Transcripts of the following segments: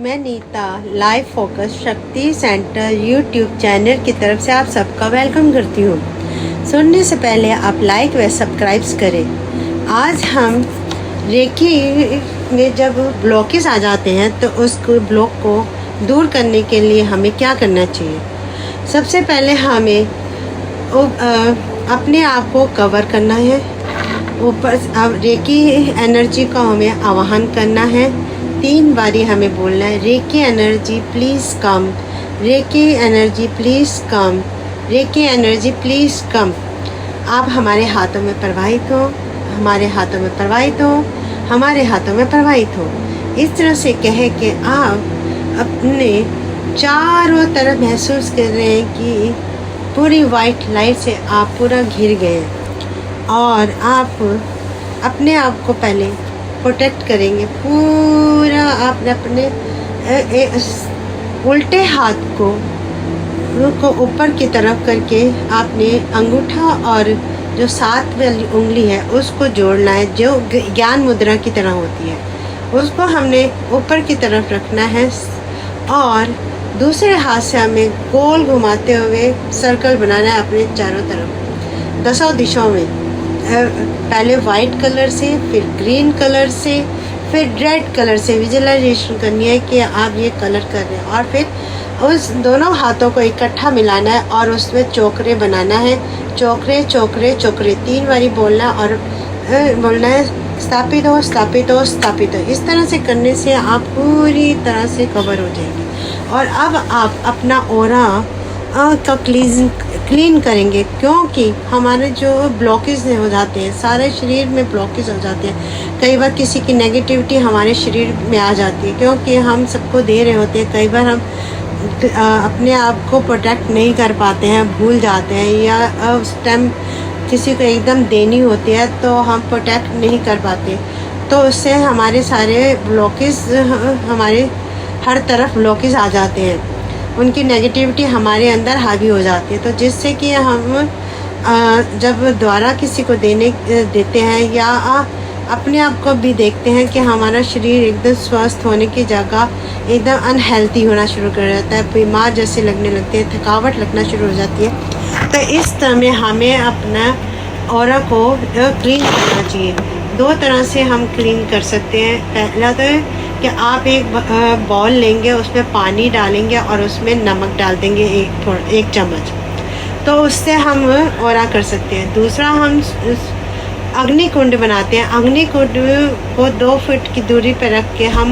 मैं Nita live focus शक्ति centre YouTube channel की तरफ से आप सबका वेलकम करती हूँ। सुनने से पहले आप लाइक व सब्सक्राइब करें। आज हम रेकी में जब ब्लॉकेज आ जाते हैं तो उस ब्लॉक को दूर करने के लिए हमें क्या करना चाहिए। सबसे पहले हमें अपने आप को कवर करना है। ऊपर रेकी एनर्जी को हमें आवाहन करना है। 3 बारी हमें बोलना है, reiki energy please come, reiki energy please come, reiki energy please come. आप हमारे हाथों में प्रवाहित हो, हमारे हाथों में प्रवाहित हो, हमारे हाथों में प्रवाहित हो। इस तरह से कहे कि आप अपने चारों तरफ महसूस कर रहे हैं कि पूरी वाइट लाइट से आप पूरा घिर गए हैं और आप अपने आप को पहले प्रोटेक्ट करेंगे। पूरा आपने अपने उल्टे हाथ को ऊपर की तरफ करके आपने अंगूठा और जो 7 वाली उंगली है उसको जोड़ना है, जो ज्ञान मुद्रा की तरह होती है। उसको हमने ऊपर की तरफ रखना है और दूसरे हाथ से हमें गोल घुमाते हुए सर्कल बनाना है अपने चारों तरफ 10 दिशाओं में। पहले वाइट कलर से, फिर ग्रीन कलर से, फिर रेड कलर से विजुअलाइजेशन करनी है कि आप ये कलर कर रहे हैं। और फिर उस दोनों हाथों को इकट्ठा मिलाना है और उसमें चोकरे बनाना है। चोकरे चोकरे चोकरे 3 बारी बोलना और बोलना है स्थापित हो, स्थापित हो, स्थापित हो। इस तरह से करने से आप पूरी तरह से कवर हो जाएंगे। और अब आप अपना ऑरा का क्लीन करेंगे, क्योंकि हमारे जो ब्लॉकेज हो जाते हैं, सारे शरीर में ब्लॉकेज हो जाते हैं। कई बार किसी की नेगेटिविटी हमारे शरीर में आ जाती है, क्योंकि हम सबको दे रहे होते हैं। कई बार हम अपने आप को प्रोटेक्ट नहीं कर पाते हैं, भूल जाते हैं, या उस टाइम किसी को एकदम देनी होती है तो हम प्रोटेक्ट नहीं कर पाते। तो उससे हमारे सारे ब्लॉकेज, हमारे हर तरफ ब्लॉकेज आ जाते हैं, उनकी नेगेटिविटी हमारे अंदर हावी हो जाती है। तो जिससे कि हम जब द्वारा किसी को देते हैं या अपने आप को भी देखते हैं कि हमारा शरीर एकदम स्वस्थ होने की जगह एकदम अनहेल्थी होना शुरू कर जाता है, बीमार जैसे लगने लगते हैं, थकावट लगना शुरू हो जाती है। तो इस तरह में हमें अपना ऑरा को क्लीन करना चाहिए। 2 तरह से हम क्लीन कर सकते हैं। पहला तो कि आप एक बॉल लेंगे, उसमें पानी डालेंगे और उसमें नमक डाल देंगे 1 चम्मच, तो उससे हम ऑरा कर सकते हैं। दूसरा, हम अग्नि कुंड बनाते हैं। अग्नि कुंड को 2 फुट की दूरी पर रख के हम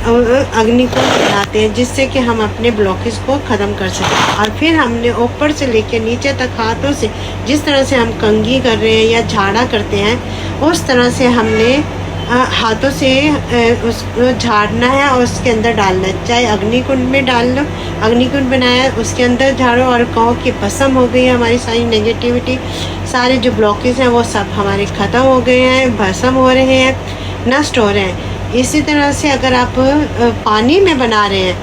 अग्नि कुंड बनाते हैं, जिससे कि हम अपने ब्लॉकेज को ख़त्म कर सकें। और फिर हमने ऊपर से लेकर नीचे तक हाथों से, जिस तरह से हम कंघी कर रहे हैं या झाड़ा करते हैं, उस तरह से हमने हाथों से उसको झाड़ना है और उसके अंदर डालना है। चाहे अग्निकुंड में डाल लो, अग्निकुंड बनाया उसके अंदर झाड़ो और कहो कि भस्म हो गई है हमारी सारी नेगेटिविटी, सारे जो ब्लॉकेज हैं वो सब हमारे ख़त्म हो गए हैं, भस्म हो रहे हैं, नष्ट हो रहे हैं। इसी तरह से अगर आप पानी में बना रहे हैं,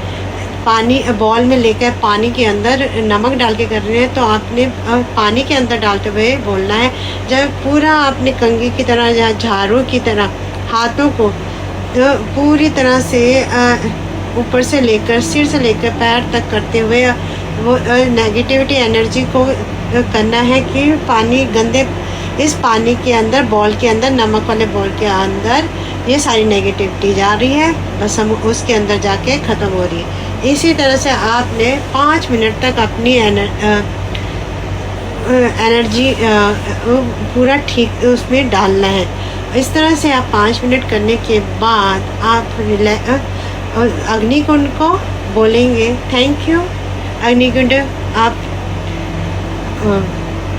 पानी बॉल में लेकर पानी के अंदर नमक डाल के कर रहे हैं, तो आपने पानी के अंदर डालते हुए बोलना है। जब पूरा आपने कंघी की तरह या झाड़ू की तरह हाथों को पूरी तरह से ऊपर से लेकर, सिर से लेकर पैर तक करते हुए वो नेगेटिविटी एनर्जी को करना है कि पानी गंदे, इस पानी के अंदर, बॉल के अंदर, नमक वाले बॉल के अंदर ये सारी नेगेटिविटी जा रही है, बस हम उसके अंदर जाके ख़त्म हो रही है। इसी तरह से आपने 5 मिनट तक अपनी एनर्जी पूरा ठीक उसमें डालना है। इस तरह से आप 5 मिनट करने के बाद आप अग्निकुंड को बोलेंगे थैंक यू अग्निकुंड, आप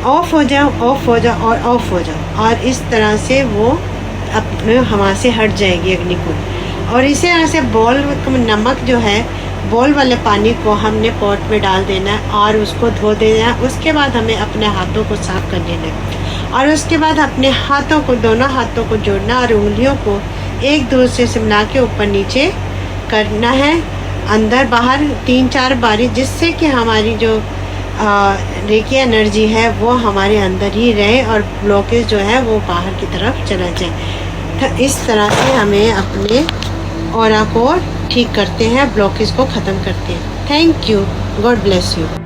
ऑफ हो जाओ, ऑफ हो जाओ और ऑफ हो जाओ। और इस तरह से वो अपने हवा से हट जाएगी अग्निकुंड। और इसी तरह से बॉल नमक जो है, बॉल वाले पानी को हमने पॉट में डाल देना है और उसको धो देना है। उसके बाद हमें अपने हाथों को साफ कर लेना है और उसके बाद अपने हाथों को, दोनों हाथों को जोड़ना और उंगलियों को एक दूसरे से मिला के ऊपर नीचे करना है, अंदर बाहर 3-4 बारी, जिससे कि हमारी जो रेकी एनर्जी है वो हमारे अंदर ही रहे और ब्लॉकेज जो है वो बाहर की तरफ चला जाए। तो इस तरह से हमें अपने ऑरा को ठीक करते हैं, ब्लॉकेज को ख़त्म करते हैं। Thank you, God bless you.